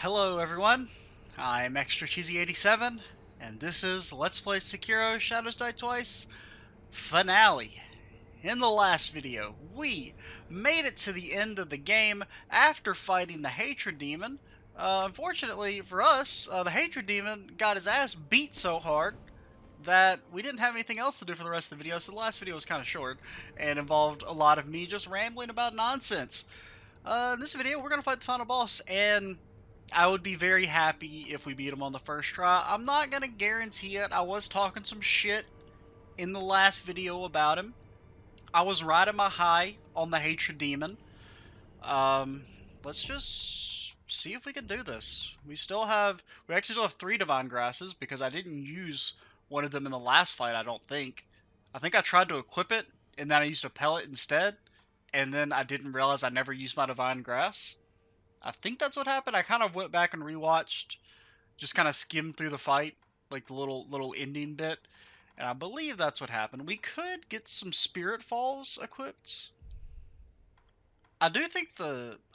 Hello everyone, I'm Extra Cheesy 87, and this is Let's Play Sekiro Shadows Die Twice Finale. In the last video, we made it to the end of the game after fighting the Hatred Demon. Unfortunately for us, the Hatred Demon got his ass beat so hard that we didn't have anything else to do for the rest of the video, so the last video was kind of short and involved a lot of me just rambling about nonsense. In this video, we're going to fight the final boss, and I would be very happy if we beat him on the first try. I'm not going to guarantee it. I was talking some shit in the last video about him. I was riding my high on the Hatred Demon. Let's just see if we can do this. We actually still have 3 Divine Grasses because I didn't use one of them in the last fight, I don't think. I think I tried to equip it, and then I used a pellet instead, and then I didn't realize I never used my Divine Grass. I think that's what happened. I kind of went back and rewatched, just kind of skimmed through the fight, like the little ending bit, and I believe that's what happened. We could get some Spirit Falls equipped. I do think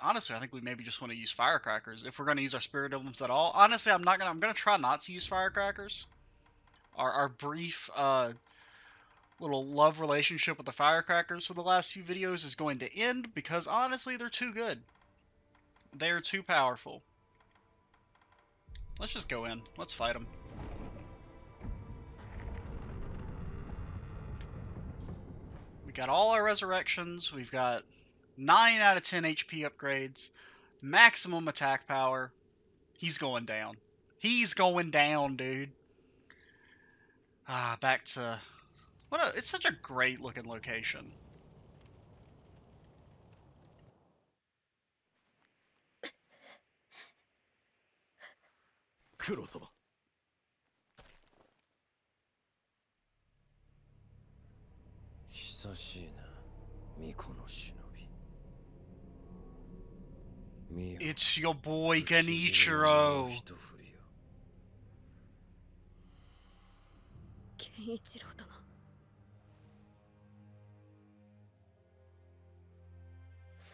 honestly, I think we maybe just want to use Firecrackers if we're going to use our Spirit Emblems at all. Honestly, I'm going to try not to use Firecrackers. Our brief little love relationship with the Firecrackers for the last few videos is going to end because honestly, they're too good. They are too powerful. Let's just go in. Let's fight them. We got all our resurrections. We've got 9 out of 10 HP upgrades. Maximum attack power. He's going down. He's going down, dude. Back to... It's such a great looking location. Kuro-sama. 久しいな、巫女の忍び。It's your boy Genichiro. 健一郎殿。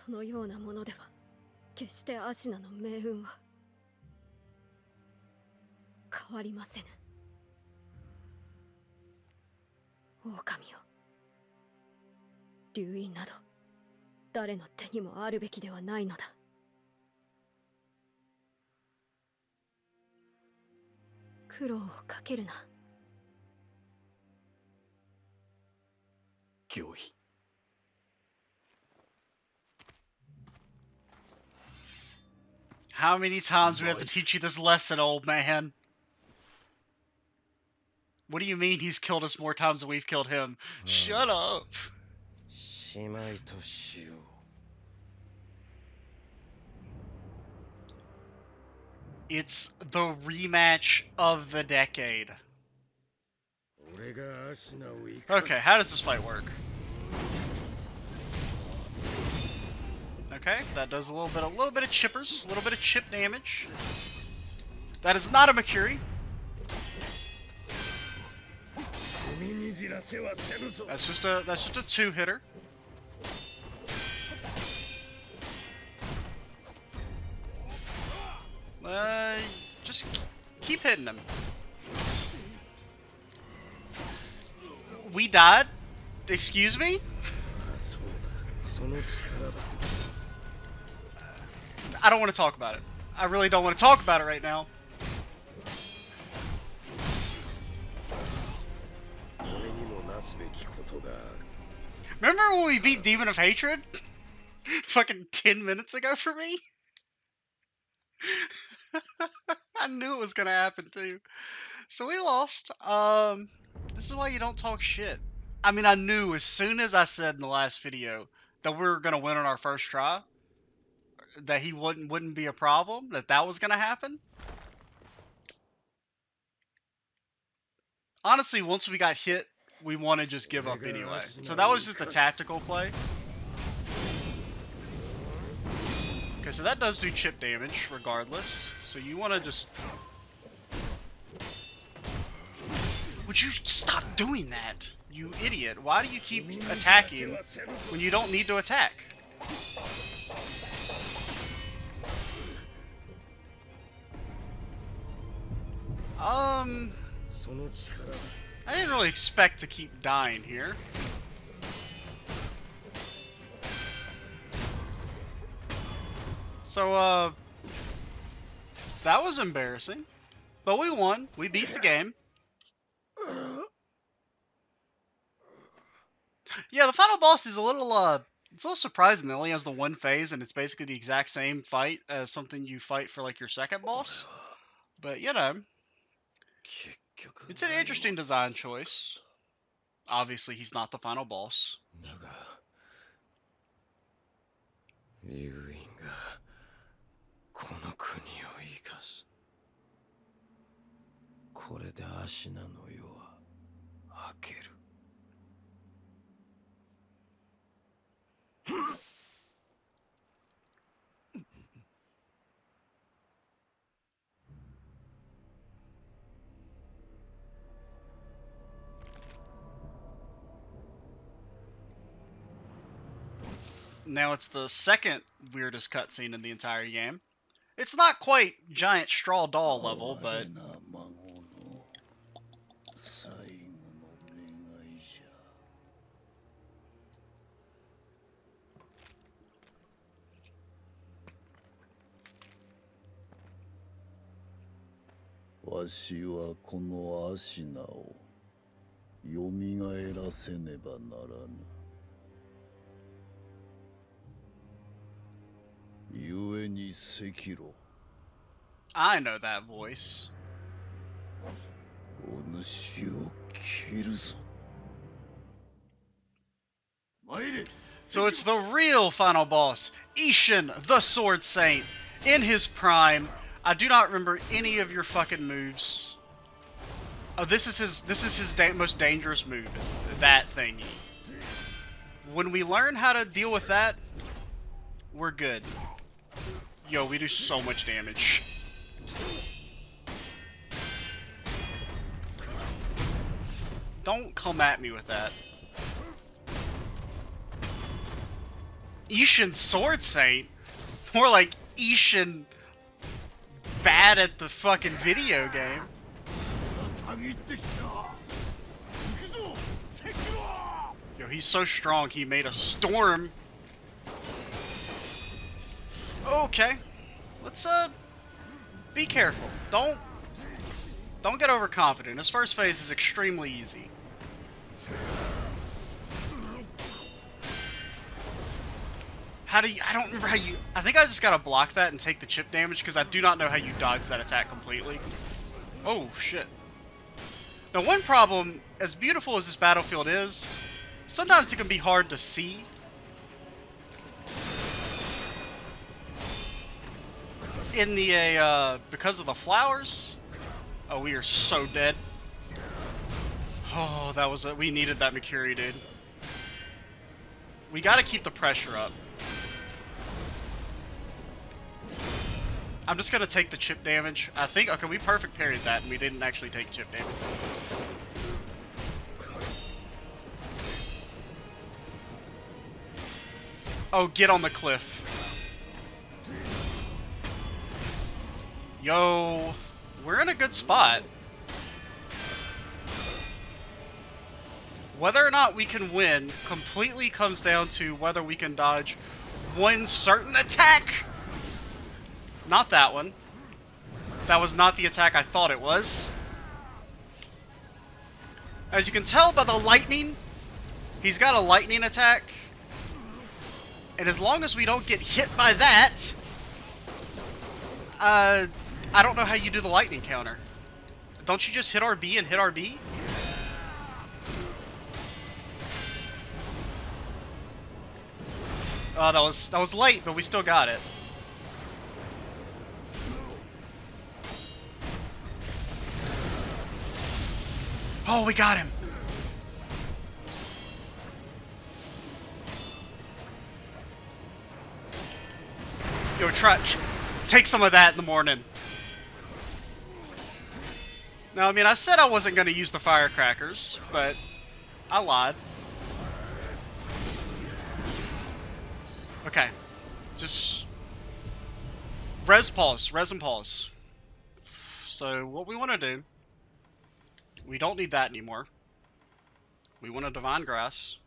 そのようなものでは決してアシナの命運は変わりませぬ。狼よ、流因など誰の手にもあるべきではないのだ。苦労をかけるな。脅威。How many times do we have to teach you this lesson, old man? What do you mean he's killed us more times than we've killed him? Shut up. It's the rematch of the decade. Okay, how does this fight work? Okay, that does a little bit of chippers, a little bit of chip damage. That is not a Makiri. That's just a 2-hitter. Just keep hitting him. We died? Excuse me? I don't want to talk about it. I really don't want to talk about it right now. Remember when we beat Demon of Hatred? Fucking 10 minutes ago for me? I knew it was gonna happen too. So we lost. This is why you don't talk shit. I mean, I knew as soon as I said in the last video that we were gonna win on our first try, that he wouldn't be a problem, that was gonna happen. Honestly, once we got hit, we want to just give up anyway. So that was just a tactical play. Okay, so that does do chip damage regardless. So you want to just... Would you stop doing that? You idiot. Why do you keep attacking when you don't need to attack? その力だ。 I didn't really expect to keep dying here. So, that was embarrassing. But we won. We beat the game. Yeah, the final boss is a little, it's a little surprising. It only has the one phase, and it's basically the exact same fight as something you fight for, like, your second boss. But, you know, it's an interesting design choice. Obviously, he's not the final boss. だがユーインがこの国を生かす。これでアシナの世は明ける。Now it's the second weirdest cutscene in the entire game. It's not quite giant straw doll level, but 哀れな孫の最後の願いじゃ。わしはこのアシナをよみがえらせねばならぬ。故に赤炉、 I know that voice. お主を切るぞ。参れ。 So it's the real final boss, Ishin, the Sword Saint, in his prime. I do not remember any of your fucking moves. Oh, this is his most dangerous move, is that thingy. When we learn how to deal with that, we're good. Yo, we do so much damage. Don't come at me with that. Ishin Sword Saint? More like Ishin bad at the fucking video game. たぎってきた。行くぞ、赤炉。 Yo, he's so strong he made a storm. Okay. Let's be careful. Don't get overconfident. This first phase is extremely easy. How do you, I don't remember how you, I think I just gotta block that and take the chip damage because I do not know how you dodge that attack completely. Oh shit. Now one problem, as beautiful as this battlefield is, sometimes it can be hard to see. In the, because of the flowers. Oh, we are so dead. Oh, that was, we needed that Mercury, dude. We gotta keep the pressure up. I'm just gonna take the chip damage. I think, okay, we perfect parried that and we didn't actually take chip damage. Oh, get on the cliff. Yo, we're in a good spot. Whether or not we can win completely comes down to whether we can dodge one certain attack. Not that one. That was not the attack I thought it was. As you can tell by the lightning, he's got a lightning attack. And as long as we don't get hit by that, I don't know how you do the lightning counter. Don't you just hit RB and hit RB? Oh, that was late, but we still got it. Oh, we got him. Yo, take some of that in the morning. Now, I mean, I said I wasn't going to use the firecrackers, but I lied. Okay. Just res and pause. So, what we want to do We don't need that anymore. We want a Divine Grass.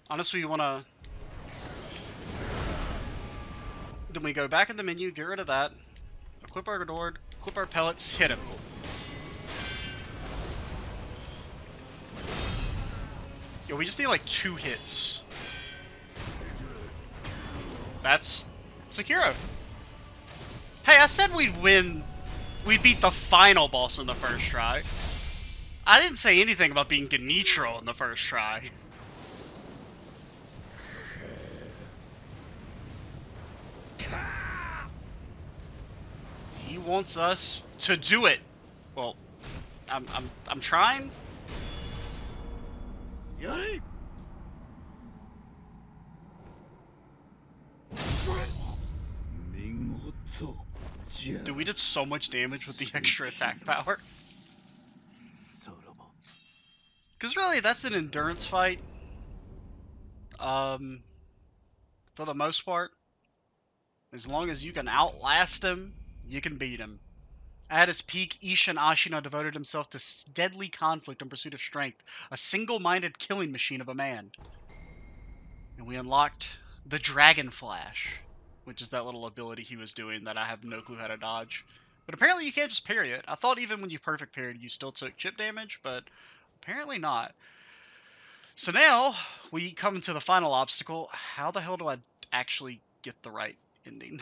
Honestly, we want to... Then we go back in the menu, get rid of that. Equip our Gourd, equip our pellets, hit him. Yo, we just need like 2 hits. That's Sekiro. Hey, I said we'd win. We'd beat the final boss in the first try. I didn't say anything about being Genitro in the first try. He wants us to do it. Well, I'm trying. Yari! Dude, we did so much damage with the extra attack power. Because really, that's an endurance fight. For the most part. As long as you can outlast him, you can beat him. At his peak, Ishin Ashina devoted himself to deadly conflict in pursuit of strength, a single-minded killing machine of a man. And we unlocked the Dragon Flash, which is that little ability he was doing that I have no clue how to dodge. But apparently you can't just parry it. I thought even when you perfect parried, you still took chip damage, but apparently not. So now, we come to the final obstacle. How the hell do I actually get the right ending?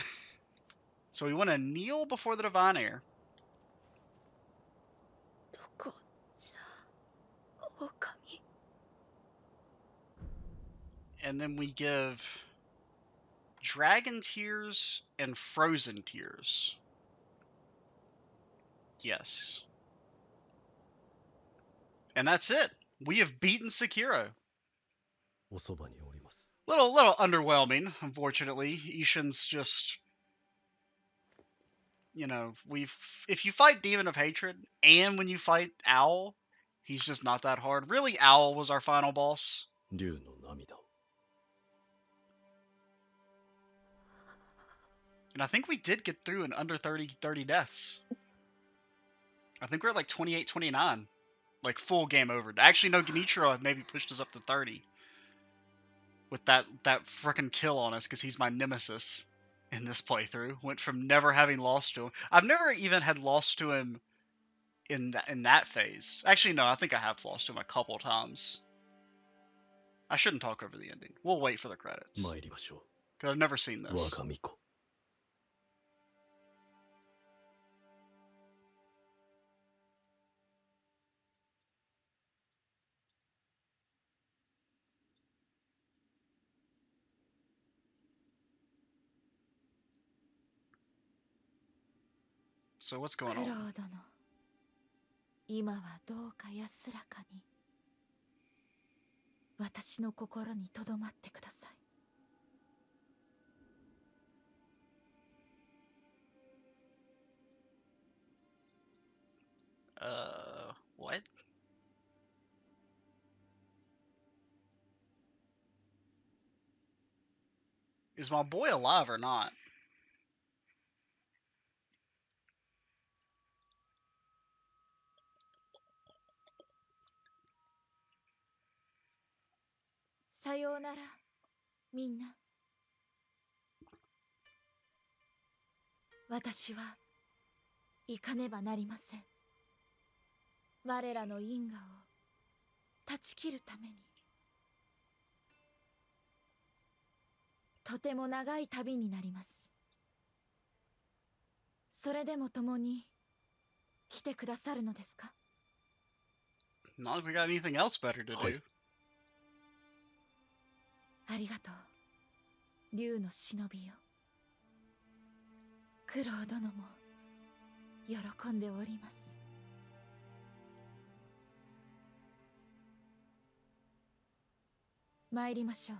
So we want to kneel before the Divine Air. どこじゃ狼 And then we give Dragon Tears and Frozen Tears. Yes. And that's it. We have beaten Sekiro. おそばにおります。 Little underwhelming, unfortunately. Ishin's just, you know, if you fight Demon of Hatred and when you fight Owl, he's just not that hard. Really, Owl was our final boss. 竜の涙を。 And I think we did get through in under 30 deaths. I think we're at like 28, 29. Like full game over. Actually, no, Genitro maybe pushed us up to 30. With that frickin' kill on us, because he's my nemesis in this playthrough. Went from never having lost to him. I've never even had lost to him in that phase. Actually, no, I think I have lost to him a couple times. I shouldn't talk over the ending. We'll wait for the credits. 参りましょ Because I've never seen う。 this. 我が巫女。 So what's going 九郎 on? 殿今はどうか安らかに私の心にとどまってください What? Is my boy alive or not? さようならみんな私は行かねばなりません我らの因果を断ち切るためにとても長い旅になりますそれでも共に来てくださるのですか Not like we got anything else better to do. はい。ありがとう竜の忍びよ九郎殿も喜んでおります参りましょう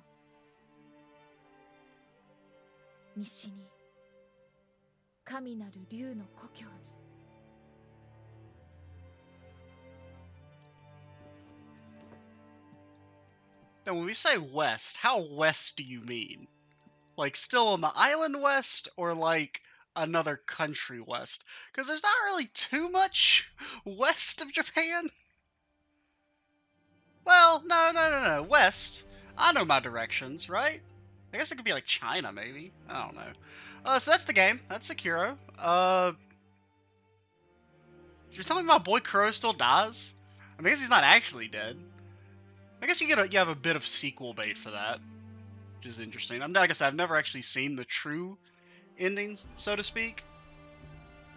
西に神なる竜の故郷に And when we say west, how west do you mean? Like still on the island west, or like another country west, because there's not really too much west of Japan. Well, no. West. I know my directions, right? I guess it could be like China, maybe. I don't know. So that's the game. That's Sekiro. You're telling me my boy Kuro still dies? I guess he's not actually dead. I guess you have a bit of sequel bait for that, which is interesting. Like I said, I've never actually seen the true endings, so to speak.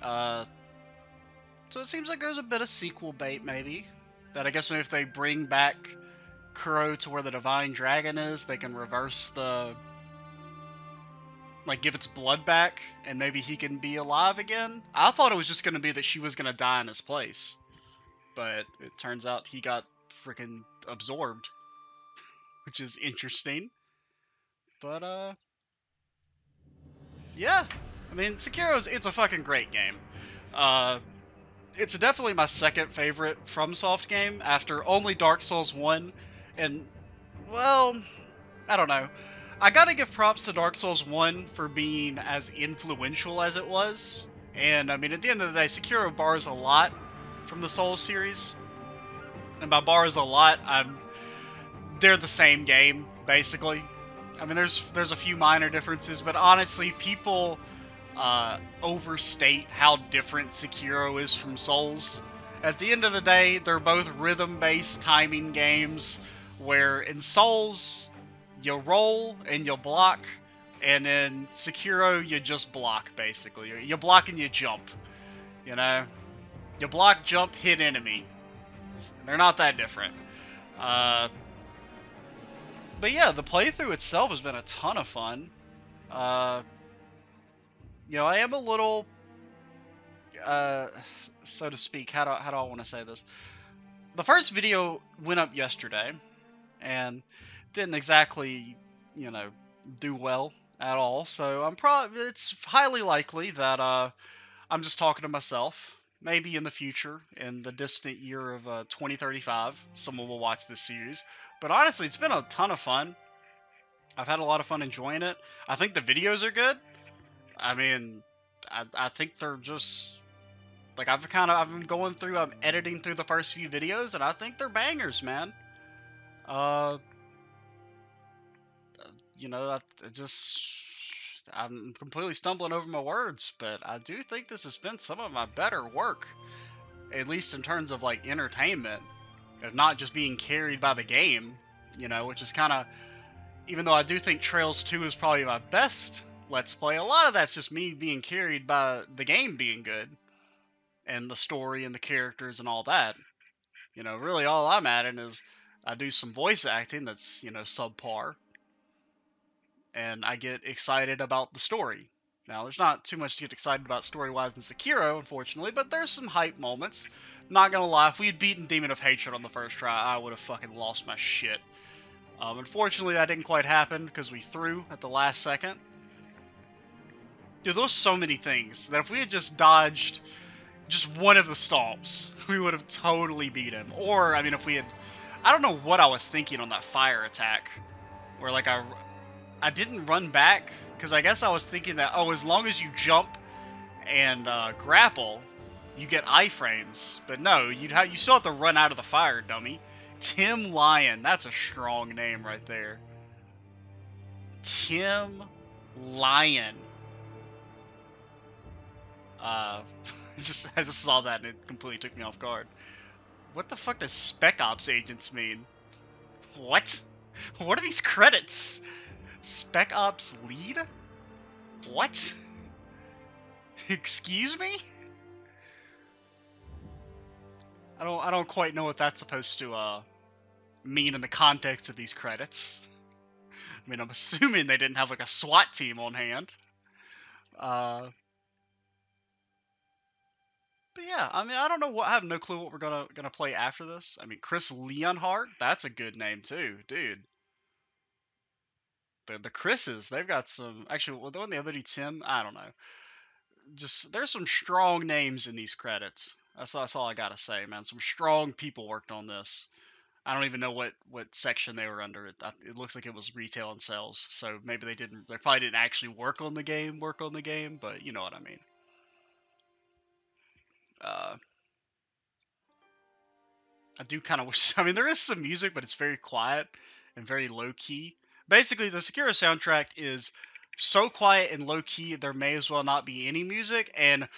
Uh, so it seems like there's a bit of sequel bait, maybe. That I guess if they bring back Kuro to where the Divine Dragon is, they can reverse the, like, give its blood back, and maybe he can be alive again. I thought it was just gonna be that she was gonna die in his place, but it turns out he got freaking absorbed, which is interesting. But yeah, I mean, it's a fucking great game. Uh, it's definitely my second favorite FromSoft game after only Dark Souls 1, and well, I don't know. I gotta give props to Dark Souls 1 for being as influential as it was. And I mean, at the end of the day, Sekiro borrows a lot from the Souls series. And by borrows a lot, they're the same game, basically. I mean, there's a few minor differences, but honestly, people overstate how different Sekiro is from Souls. At the end of the day, they're both rhythm-based timing games, where in Souls, you roll and you block, and in Sekiro, you just block, basically. You block and you jump, you know? You block, jump, hit enemy. They're not that different. Uh, but yeah, the playthrough itself has been a ton of fun. Uh, I am a little, uh, so to speak, how do I want to say this? The first video went up yesterday, and didn't exactly, you know, do well at all. So it's highly likely that I'm just talking to myself. Maybe in the future, in the distant year of 2035, someone will watch this series. But honestly, it's been a ton of fun. I've had a lot of fun enjoying it. I think the videos are good. I mean, I think they're just like I've been going through, I'm editing through the first few videos, and I think they're bangers, man. Uh, I just I'm completely stumbling over my words, but I do think this has been some of my better work, at least in terms of like entertainment, of not just being carried by the game, which is kind of, even though I do think Trails 2 is probably my best Let's Play, a lot of that's just me being carried by the game being good, and the story and the characters and all that. Really all I'm adding is I do some voice acting that's, subpar, and I get excited about the story. Now, there's not too much to get excited about story-wise in Sekiro, unfortunately, but there's some hype moments. Not gonna lie, if we had beaten Demon of Hatred on the first try, I would have fucking lost my shit. Unfortunately, that didn't quite happen because we threw at the last second. Dude, there was so many things that if we had just dodged just one of the stomps, we would have totally beat him. Or, I mean, if we had... I don't know what I was thinking on that fire attack. Where, like, I didn't run back, because I guess I was thinking that, oh, as long as you jump and grapple, you get iframes. But no, you still have to run out of the fire, dummy. Tim Lyon, that's a strong name right there. Tim Lyon. I just saw that and it completely took me off guard. What the fuck does Spec Ops agents mean? What? What are these credits? Spec Ops lead? What? Excuse me? I don't quite know what that's supposed to mean in the context of these credits. I mean, I'm assuming they didn't have like a SWAT team on hand. But yeah, I mean, I don't know what. I have no clue what we're gonna play after this. I mean, Chris Leonhardt, that's a good name too, dude. The Chris's, they've got some. Actually, well, the one the other dude, Tim, I don't know. Just there's some strong names in these credits. That's all I gotta say, man. Some strong people worked on this. I don't even know what section they were under. It looks like it was retail and sales, so maybe they probably didn't actually work on the game, but you know what I mean. Uh, I do kind of wish. I mean, there is some music, but it's very quiet and very low key. Basically, the Sekiro soundtrack is so quiet and low key there may as well not be any music, and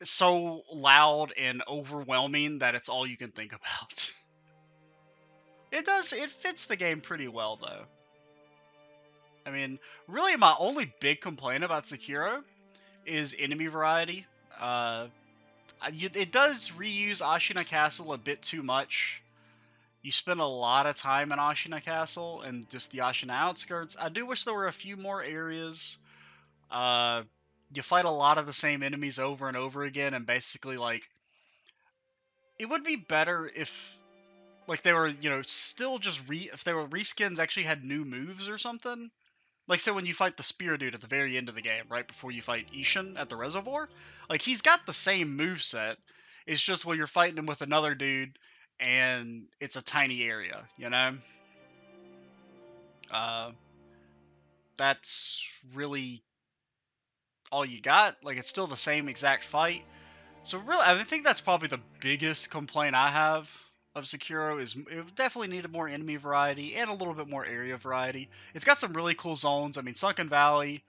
so loud and overwhelming that it's all you can think about. It fits the game pretty well though. I mean, really my only big complaint about Sekiro is enemy variety. Uh, it does reuse Ashina Castle a bit too much. You spend a lot of time in Ashina Castle and just the Ashina outskirts. I do wish there were a few more areas. Uh, you fight a lot of the same enemies over and over again, and basically, like, it would be better if, like, they were, still just if they were reskins actually had new moves or something. Like, so when you fight the spear dude at the very end of the game, right before you fight Ishin at the reservoir, like, he's got the same move set. It's just when you're fighting him with another dude, and it's a tiny area, you know? Uh, that's really all you got. Like, it's still the same exact fight. So really, I think that's probably the biggest complaint I have of Sekiro is it definitely needed more enemy variety and a little bit more area variety. It's got some really cool zones. I mean, Sunken Valley,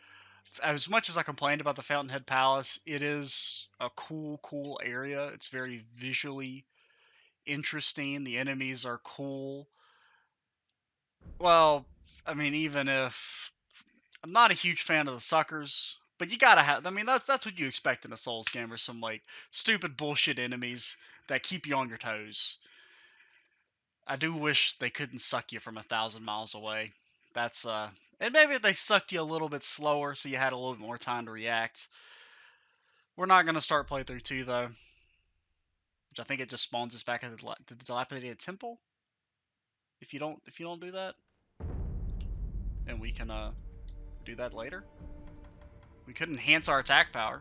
as much as I complained about the Fountainhead Palace, it is a cool area. It's very visually interesting. The enemies are cool. Well, I mean, even if I'm not a huge fan of the suckers, but you gotta have. I mean, that's what you expect in a Souls game, or some like stupid bullshit enemies that keep you on your toes. I do wish they couldn't suck you from 1,000 miles away. That's and maybe if they sucked you a little bit slower, so you had a little bit more time to react. We're not gonna start playthrough 2 though, which I think it just spawns us back at the dilapidated temple. If you don't do that, and we can do that later. We could enhance our attack power.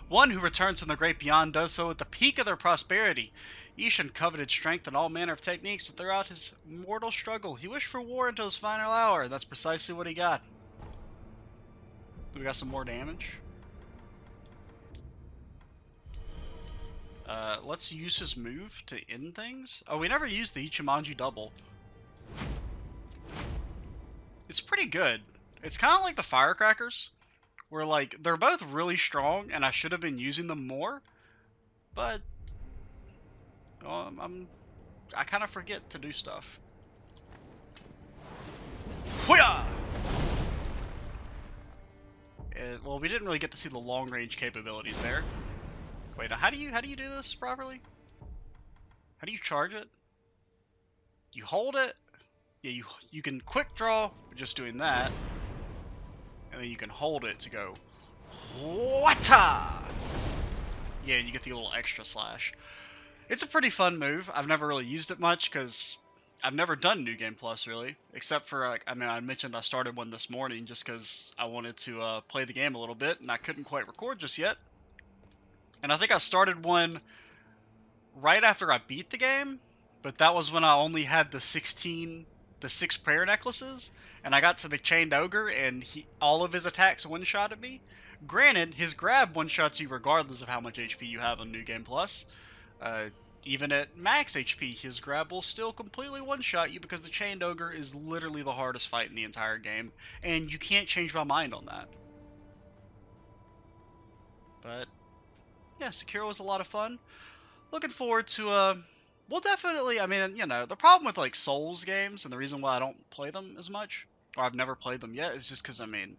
One who returns from the great beyond does so at the peak of their prosperity. Ishan coveted strength and all manner of techniques, but throughout his mortal struggle, he wished for war until his final hour. That's precisely what he got. We got some more damage. Let's use his move to end things. Oh, we never used the Ichimonji double. It's pretty good. It's kind of like the firecrackers, where like they're both really strong, and I should have been using them more. But I kind of forget to do stuff. Hoo-yah! Well, we didn't really get to see the long range capabilities there. Wait, how do you do this properly? How do you charge it? You hold it. Yeah, you can quick draw just doing that, and then you can hold it to go. Wata! Yeah, you get the little extra slash. It's a pretty fun move. I've never really used it much because I've never done New Game Plus really, except for like I mean I mentioned I started one this morning just because I wanted to play the game a little bit and I couldn't quite record just yet. And I think I started one right after I beat the game, but that was when I only had the 6 prayer necklaces, and I got to the chained ogre and all of his attacks one-shotted me. Granted, his grab one-shots you regardless of how much HP you have on New Game Plus. Uh, Even at max HP, his grab will still completely one-shot you because the Chained Ogre is literally the hardest fight in the entire game, and you can't change my mind on that. But, yeah, Sekiro was a lot of fun. Looking forward to, we'll definitely, I mean, the problem with, like, Souls games, and the reason why I don't play them as much, or I've never played them yet, is just because, I mean,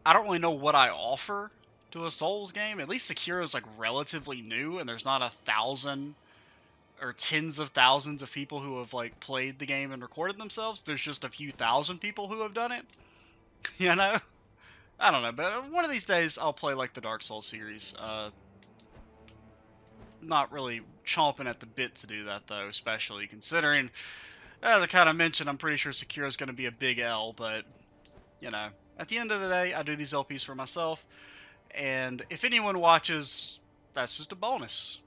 I don't really know what I offer to a Souls game. At least Sekiro is, like, relatively new, and there's not 1,000 or tens of thousands of people who have like played the game and recorded themselves. There's just a few thousand people who have done it. You know? I don't know, but one of these days I'll play like the Dark Souls series. Not really chomping at the bit to do that though, especially considering, as I kind of mentioned, I'm pretty sure Sekiro is going to be a big L, but at the end of the day, I do these LPs for myself, and if anyone watches, that's just a bonus.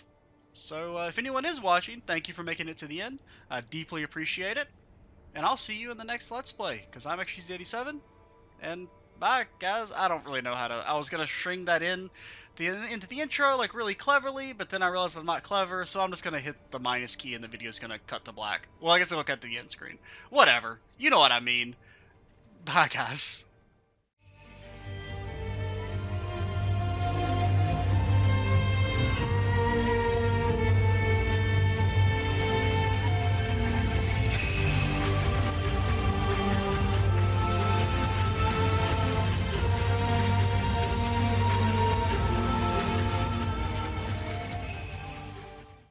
So if anyone is watching, thank you for making it to the end. I deeply appreciate it. And I'll see you in the next Let's Play, because I'm XGZ87, and bye, guys. I don't really know how to. I was gonna string that into the intro like really cleverly, but then I realized I'm not clever, so I'm just gonna hit the minus key, and the video's gonna cut to black. Well, I guess it'll cut to the end screen. Whatever. You know what I mean. Bye, guys.